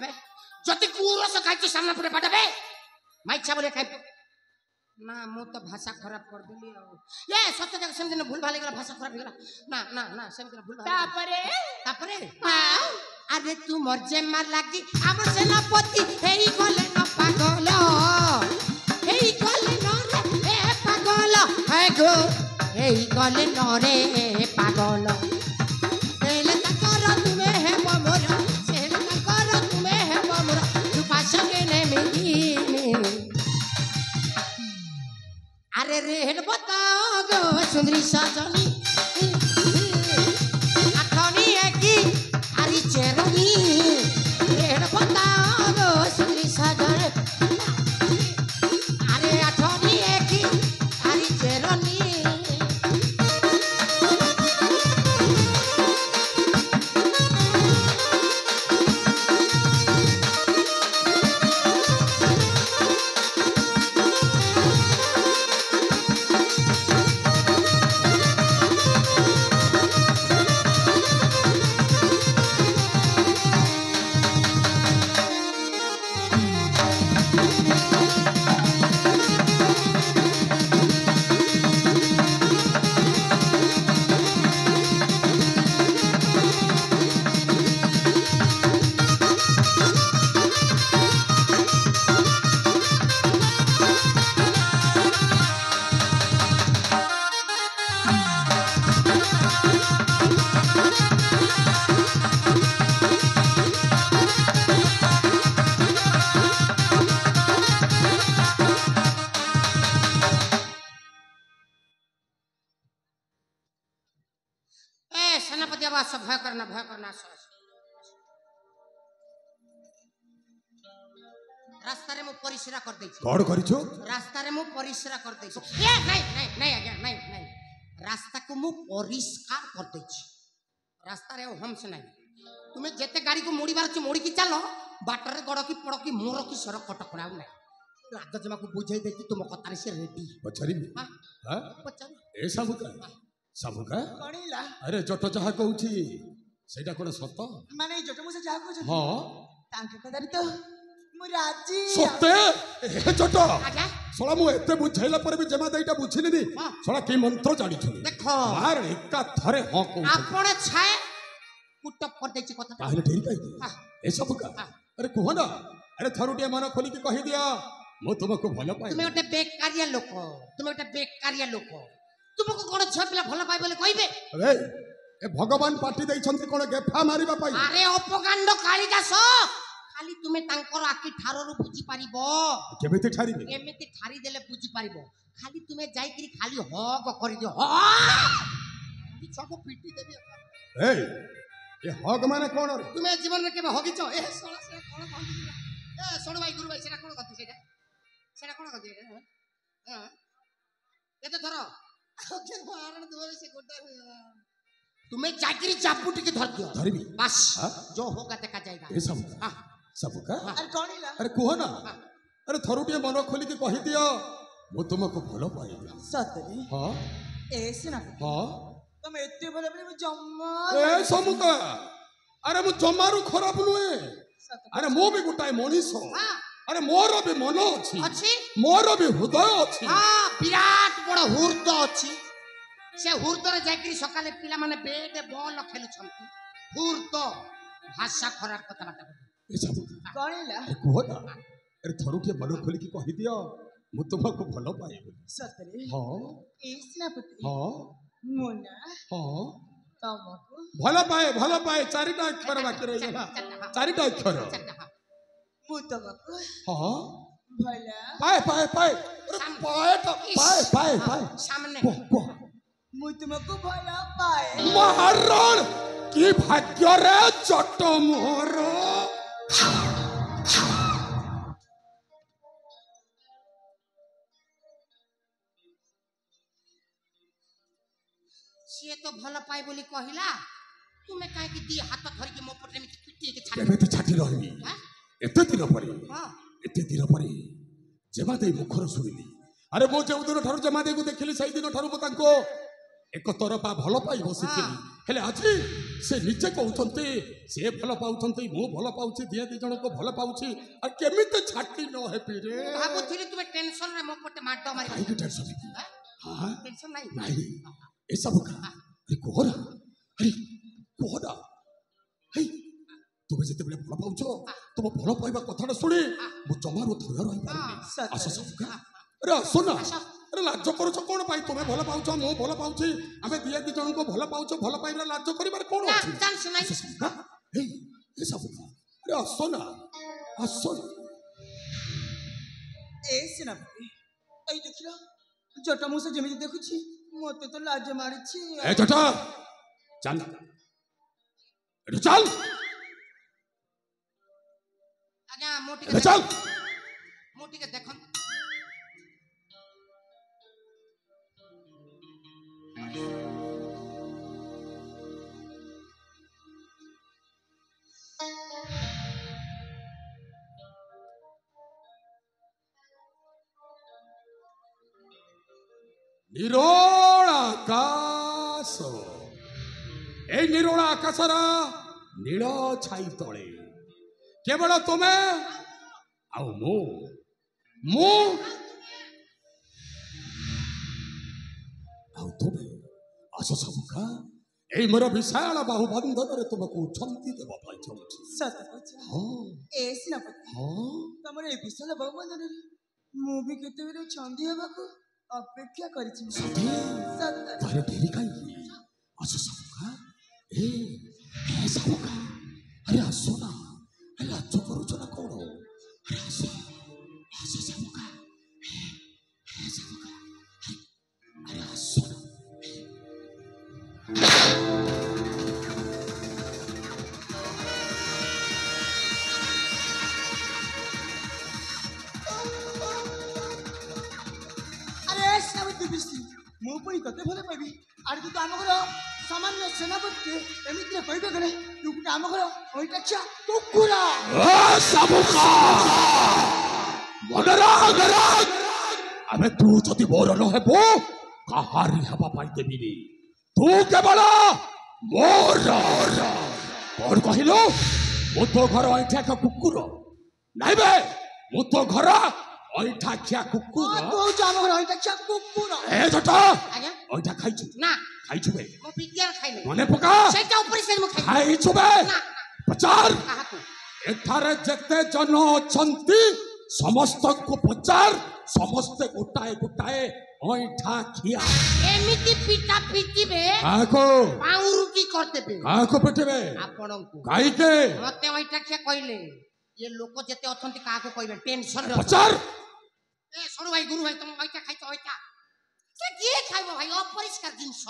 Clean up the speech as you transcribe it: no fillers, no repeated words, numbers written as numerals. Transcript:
एबे जति गुरस खाइछु सामना परे बाटबे माइछा बोले खाइ ना मु तो भाषा खराब कर देली ए सत्य जग सेम दिन भूल भाले गला भाषा खराब गेला ना ना ना सेम दिन भूल भाले तापरे हां अरे तू मरजे मार लागी हम सेनापति हेई गले न पागल हेई गले न रे ए पागल हे गो हेई गले न रे पागल एले तकर तुमे हे मोर सेले तकर तुमे हे मोर तू पाछके ने मिली अरे रेहन बताओ गो सुंदरी सजनी अठनी है की हरी चेरनी रेहन बताओ गो सुंदरी सजनी अरे अठनी है की हरी चेरनी भय करना रास्ता रे मु परिश्रा कर दै छी कोड करिछो रास्ता रे मु परिश्रा कर दै छी ए नहीं आज्ञा नहीं रास्ता को मु परिष्कार कर दै छी रास्ता रे हम से नहीं तुम्हें जेते गाड़ी को मोड़ी बार छी मोड़ी की चलो बाटर रे गड़ की पड़ की मोर की सर कटकड़ा नहीं राजा जमा को बुझाई देती तुम कतार से रेडी पछरी हां पछरी ए सब का कणिला अरे जट जहा कहूची सेटा कोन सत माने जट मु से जहा कहू हां तांके कदारी तो मु राजी सत्य ए जट आजा सोला मु एते बुझैला पर भी जमा देइटा बुझिनी नी सोला की मंत्र जानि छु देखो मार एका थरे हां कहू आपण छाए कुटप कर दै छी कथा ताहले ठीक है ए सब का अरे कहो ना अरे थरुटिया मन खोली के कहि दिया मु तुमको भलो पाए तुमे ओटे बेकारिया लोक तुमको कोन छपिला भलो पाए बोले कहिबे अरे ए भगवान पाटी दै छंती कोन गेफा मारिबा पाई अरे अपकांड कालिदास खाली तुमे तांकर आकी ठाररु बुझी पारिबो केमिति ठारिबे केमिति ठारी देले बुझी पारिबो खाली तुमे जाई करी खाली हग करि दियो ह पिछको पिटी देबी ए ये हग माने कोन रे तुमे जीवन रे केबे हगिचो ए सोला से कोन कहू ए सोड भाई गुरु भाई सेटा कोन कहती सेटा कोन कहती हां ये तो धरो ओके मारण दो से गोटा तुम्हें जाकरी चापुटी के धर दियो धरबी बस जो होगा देखा जाएगा ए सब का अरे कणिला अरे कहो ना अरे थरुटिया मन खोली के कहि दियो मु तुमको भलो पाइबी सतरी हां ए सुना हां तुम एते भले भले जम्मा ए समुका अरे मु जमारू खराब नुए अरे मो भी गुटाए मनीष अरे मोर भी मन अछि मोर भी हृदय अछि हां विराट बड़ हृदय अछि से हृदय रे जाकरी सकाले पिला माने बेट बॉल खेलु छंती हृदय भाषा खराब कथा बात ए सब कणिला कहो ना अरे थरुटिया मन खोली के कहि दियो मु तुमको भलो पाइबी सतरी हां ए सेनापति हां मोना हां तमको भलो पाए चारिटा अक्षर बाकी रह गला चारिटा अक्षर मु तमको हां भला पाए अरे पाए सामने को मु तुमको भला पाए महाराण की भाग्य रे जट मोर से तो भलो पाए बोली कहिला तुमे काहे कि दी हाथ धरि के मो पटरे में पिटी के केबे छाटी रहबी एते दिन परे हां एते दिन परे जमा दे मुखर सुनिली अरे मो जे दिन ठारू जमा दे को देखिली सही दिन ठारू तांको ଏକ ତରଫା ଭଲ ପାଇ ବସିଥିଲି ହେଲେ ଆଜି ସେ ନିଜେ କହୁଛନ୍ତି ସେ ଭଲ ପାଉଛନ୍ତି ମୁଁ ଭଲ ପାଉଛି ଦି ଜଣଙ୍କୁ ଭଲ ପାଉଛି ଆଉ କେମିତି ଛାଟି ନ ହେବି ରେ ଭାବୁଥିଲି ତୁମେ ଟେନସନ ରେ ମୋ ପଟେ ମାଡ ମାରି କାହିଁକି ଟେନସନ ହଁ ଟେନସନ ନାହିଁ ନାହିଁ ଏସବୁ ଆରେ କୋହରା ଆରେ କୋହରା ହେଇ ତୁମେ ଯେତେବେଳେ ଭଲ ପାଉଛ ତୁମ ଭଲ ପାଇବା କଥାଟା ଶୁଣି ମୁଁ ଜମାରୁ ଧୈର୍ଯ୍ୟ ରହିପାରୁନି ଆସ ସବୁକା ଆରେ ଆସ ନା अरे लाज करूछ कोन पाई तुमे भल पाउछ मो भल पाउछि आमे दिया दी जण को भल पाउछ भल पाइबरा लाज करिबार कोन अछि चांस नै हे ए सब अरे आसो ना ए सेनापति एई देखिलो जटा मुसे जेमिति देखुछि मते तो लाज मारिछि ए जटा चल अरे चल आज्ञा मोटी चल के देखन निरोळ आकाश ए निरोळ आकाशर नील छाई तले केवल तुमे आउ मु आउ तुमे आस सबका ए मोर विशाल बाहु बंधन रे तुमको छंती देव पाई चाहूछि सत कछ हां ए सेनापति हां तमरे ए विशाल बाहु बंधन रे मु भी केते बेर छंदी हेबाको अपेक्षा करिछि सत तारे ढेरी काई आस सबका ए सबका अरे आसो ना अरे लाज करूछ ना कोन अरे आसो सबका ए सबका अरे आसो मु पई तते भले पाइबी आरे तू आम घर सामान्य सेनापति एमिति रे कहबे करे तू गुटे आम घर ओइटा कुकुरा सबका मगरा गरा अबे तू जति बोर न हेबो कहारी हवा पाई देबिनी तू केवल मोर और कहिलो मो तो घर ओइठा का कुकुर नाही बे मो तो घर ओइठा खिया कुकुर तू जाम घर ओइठा खिया कुकुर ए जटा आज्ञा ओइठा खाइछु ना खाइछु बे मो विज्ञान खाइले मने पका सेटा ऊपर से मो खाइछु बे ना पचार काहाकू एठारे जते जन अछंती समस्त को पचार समस्त गोटाए ओइठा खिया एमिति पिटा पिटी बे काको पाउरुटी करते बे काको पेटेबे आपन को काई के मते ओइठा खिया कहले ये लोक जते अछंती काको कहबे टेंशन रे पचार ए सरो भाई गुरु भाई तुम ओइठा खाइतो ओइठा से के खाइबो भाई अपरिष्कार जिंस